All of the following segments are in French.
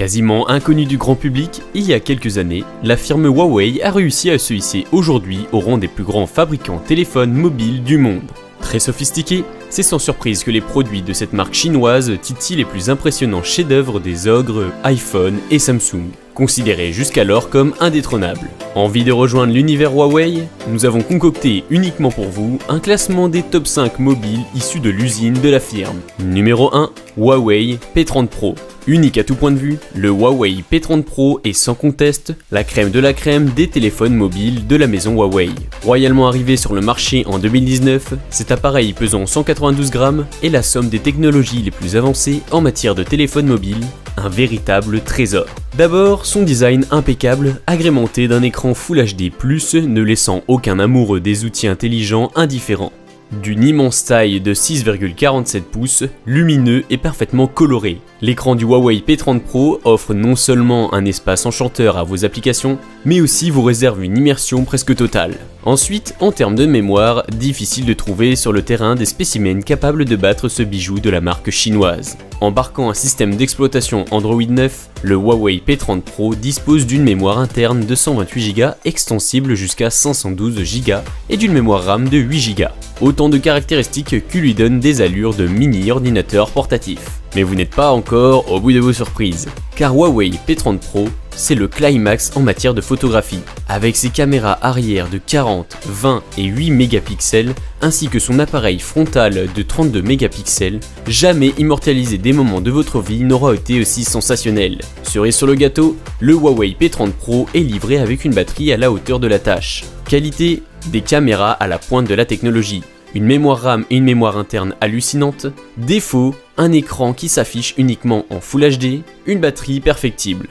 Quasiment inconnu du grand public, il y a quelques années, la firme Huawei a réussi à se hisser aujourd'hui au rang des plus grands fabricants téléphones mobiles du monde. Très sophistiqué, c'est sans surprise que les produits de cette marque chinoise titillent les plus impressionnants chefs-d'œuvre des ogres iPhone et Samsung, considérés jusqu'alors comme indétrônables. Envie de rejoindre l'univers Huawei? Nous avons concocté uniquement pour vous un classement des top 5 mobiles issus de l'usine de la firme. Numéro 1, Huawei P30 Pro. Unique à tout point de vue, le Huawei P30 Pro est sans conteste la crème de la crème des téléphones mobiles de la maison Huawei. Royalement arrivé sur le marché en 2019, cet appareil pesant 192 grammes est la somme des technologies les plus avancées en matière de téléphone mobile, un véritable trésor. D'abord, son design impeccable, agrémenté d'un écran Full HD+, ne laissant aucun amoureux des outils intelligents indifférent. D'une immense taille de 6,47 pouces, lumineux et parfaitement coloré, l'écran du Huawei P30 Pro offre non seulement un espace enchanteur à vos applications, mais aussi vous réserve une immersion presque totale. Ensuite, en termes de mémoire, difficile de trouver sur le terrain des spécimens capables de battre ce bijou de la marque chinoise. Embarquant un système d'exploitation Android 9, le Huawei P30 Pro dispose d'une mémoire interne de 128 Go extensible jusqu'à 512 Go et d'une mémoire RAM de 8 Go. Autant de caractéristiques qui lui donnent des allures de mini-ordinateur portatif. Mais vous n'êtes pas encore au bout de vos surprises, car Huawei P30 Pro, c'est le climax en matière de photographie. Avec ses caméras arrière de 40, 20 et 8 mégapixels, ainsi que son appareil frontal de 32 mégapixels, jamais immortaliser des moments de votre vie n'aura été aussi sensationnel. Cerise sur le gâteau, le Huawei P30 Pro est livré avec une batterie à la hauteur de la tâche. Qualité, des caméras à la pointe de la technologie. Une mémoire RAM et une mémoire interne hallucinante. Défaut, un écran qui s'affiche uniquement en Full HD, une batterie perfectible.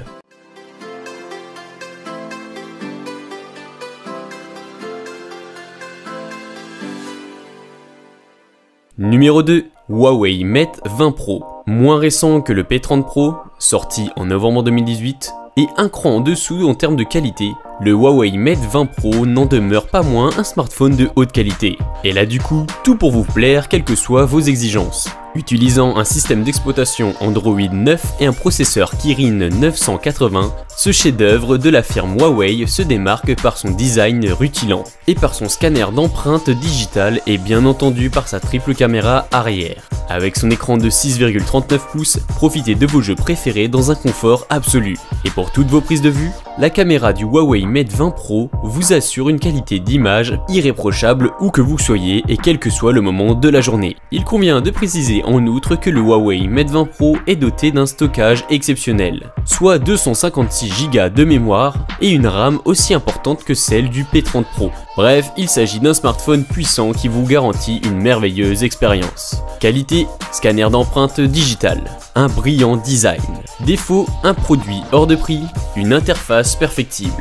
Numéro 2, Huawei Mate 20 Pro. Moins récent que le P30 Pro, sorti en novembre 2018, et un cran en dessous en termes de qualité, le Huawei Mate 20 Pro n'en demeure pas moins un smartphone de haute qualité. Et là du coup, tout pour vous plaire quelles que soient vos exigences. Utilisant un système d'exploitation Android 9 et un processeur Kirin 980, ce chef-d'œuvre de la firme Huawei se démarque par son design rutilant et par son scanner d'empreintes digitales et bien entendu par sa triple caméra arrière. Avec son écran de 6,39 pouces, profitez de vos jeux préférés dans un confort absolu. Et pour toutes vos prises de vue, la caméra du Huawei Mate 20 Pro vous assure une qualité d'image irréprochable où que vous soyez et quel que soit le moment de la journée. Il convient de préciser en outre que le Huawei Mate 20 Pro est doté d'un stockage exceptionnel, soit 256 Go de mémoire et une RAM aussi importante que celle du P30 Pro. Bref, il s'agit d'un smartphone puissant qui vous garantit une merveilleuse expérience. Qualité, scanner d'empreintes digitales, un brillant design. Défaut, un produit hors de prix, une interface perfectible.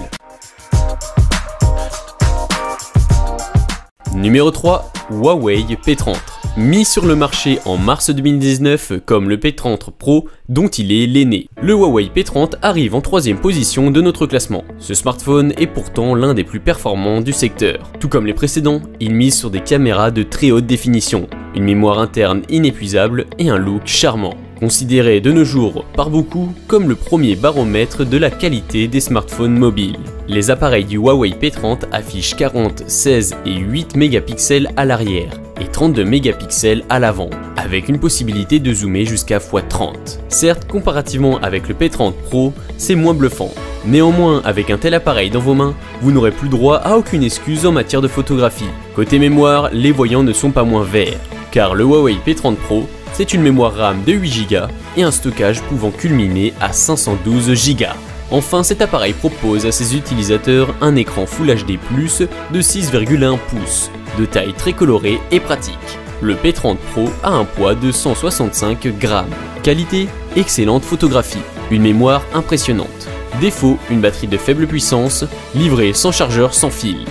Numéro 3, Huawei P30. Mis sur le marché en mars 2019 comme le P30 Pro dont il est l'aîné. Le Huawei P30 arrive en 3ème position de notre classement. Ce smartphone est pourtant l'un des plus performants du secteur. Tout comme les précédents, il mise sur des caméras de très haute définition, une mémoire interne inépuisable et un look charmant. Considéré de nos jours par beaucoup comme le premier baromètre de la qualité des smartphones mobiles. Les appareils du Huawei P30 affichent 40, 16 et 8 mégapixels à l'arrière et 32 mégapixels à l'avant, avec une possibilité de zoomer jusqu'à x30. Certes, comparativement avec le P30 Pro, c'est moins bluffant. Néanmoins, avec un tel appareil dans vos mains, vous n'aurez plus droit à aucune excuse en matière de photographie. Côté mémoire, les voyants ne sont pas moins verts, car le Huawei P30 Pro, c'est une mémoire RAM de 8 Go et un stockage pouvant culminer à 512 Go. Enfin, cet appareil propose à ses utilisateurs un écran Full HD+, de 6,1 pouces, de taille très colorée et pratique. Le P30 Pro a un poids de 165 grammes. Qualité, excellente photographie, une mémoire impressionnante. Défaut, une batterie de faible puissance, livrée sans chargeur sans fil.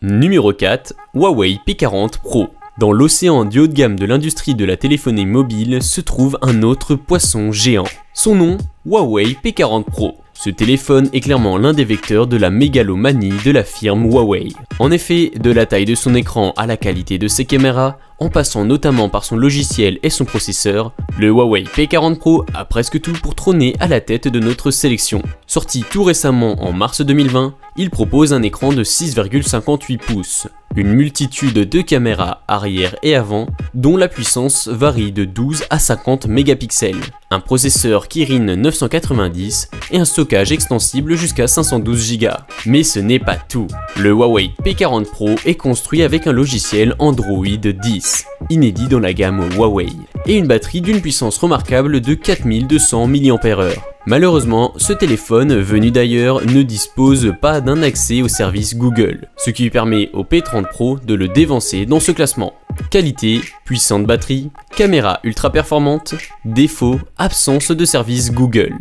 Numéro 4, Huawei P40 Pro. Dans l'océan du haut de gamme de l'industrie de la téléphonie mobile se trouve un autre poisson géant. Son nom, Huawei P40 Pro. Ce téléphone est clairement l'un des vecteurs de la mégalomanie de la firme Huawei. En effet, de la taille de son écran à la qualité de ses caméras, en passant notamment par son logiciel et son processeur, le Huawei P40 Pro a presque tout pour trôner à la tête de notre sélection. Sorti tout récemment en mars 2020, il propose un écran de 6,58 pouces, une multitude de caméras arrière et avant, dont la puissance varie de 12 à 50 mégapixels, un processeur Kirin 990 et un stockage extensible jusqu'à 512 Go. Mais ce n'est pas tout. Le Huawei P40 Pro est construit avec un logiciel Android 10, inédit dans la gamme Huawei, et une batterie d'une puissance remarquable de 4200 mAh. Malheureusement, ce téléphone, venu d'ailleurs, ne dispose pas d'un accès au service Google, ce qui permet au P30 Pro de le dévancer dans ce classement. Qualité, puissante batterie, caméra ultra performante, défaut, absence de service Google.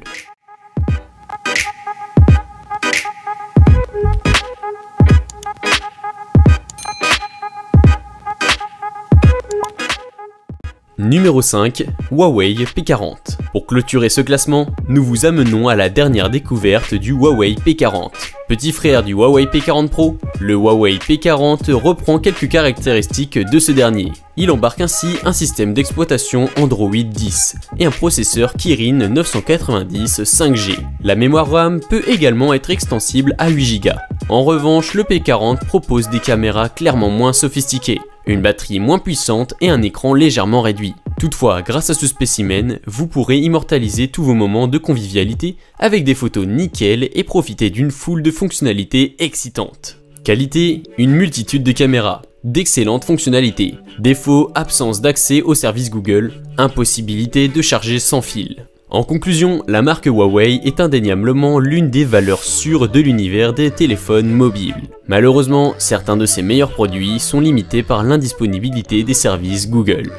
Numéro 5, Huawei P40. Pour clôturer ce classement, nous vous amenons à la dernière découverte du Huawei P40. Petit frère du Huawei P40 Pro, le Huawei P40 reprend quelques caractéristiques de ce dernier. Il embarque ainsi un système d'exploitation Android 10 et un processeur Kirin 990 5G. La mémoire RAM peut également être extensible à 8 Go. En revanche, le P40 propose des caméras clairement moins sophistiquées, une batterie moins puissante et un écran légèrement réduit. Toutefois, grâce à ce spécimen, vous pourrez immortaliser tous vos moments de convivialité avec des photos nickel et profiter d'une foule de fonctionnalités excitantes. Qualité, une multitude de caméras, d'excellentes fonctionnalités. Défaut, absence d'accès au service Google, impossibilité de charger sans fil. En conclusion, la marque Huawei est indéniablement l'une des valeurs sûres de l'univers des téléphones mobiles. Malheureusement, certains de ses meilleurs produits sont limités par l'indisponibilité des services Google.